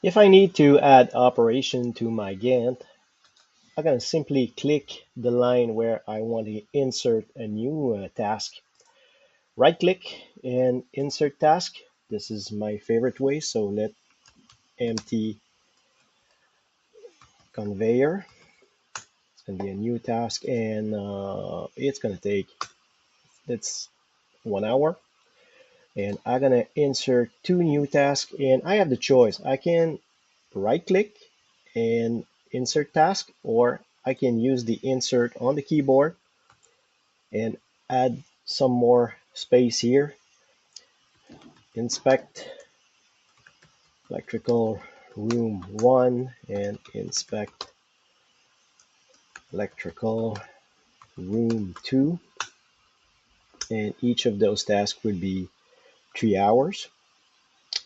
If I need to add operation to my Gantt, I'm going to simply click the line where I want to insert a new task. Right click and insert task. This is my favorite way. So let empty conveyor. It's going to be a new task and it's going to take, that's 1 hour. And I'm going to insert two new tasks and I have the choice. I can right click and insert task, or I can use the insert on the keyboard and add some more space here. Inspect electrical room 1 and inspect electrical room 2, and each of those tasks would be 3 hours.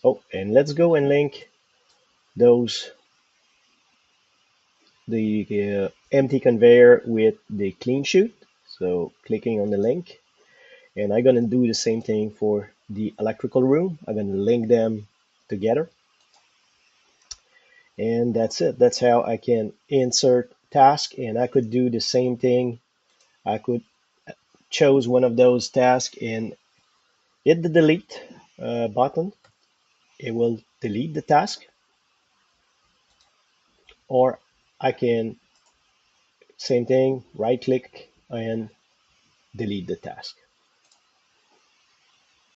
Oh, and let's go and link those, the empty conveyor with the clean chute. So clicking on the link, and I'm gonna do the same thing for the electrical room. I'm gonna link them together, and that's it. That's how I can insert task, and I could do the same thing. I could choose one of those tasks and hit the delete button. It will delete the task, or I can, same thing, right click and delete the task.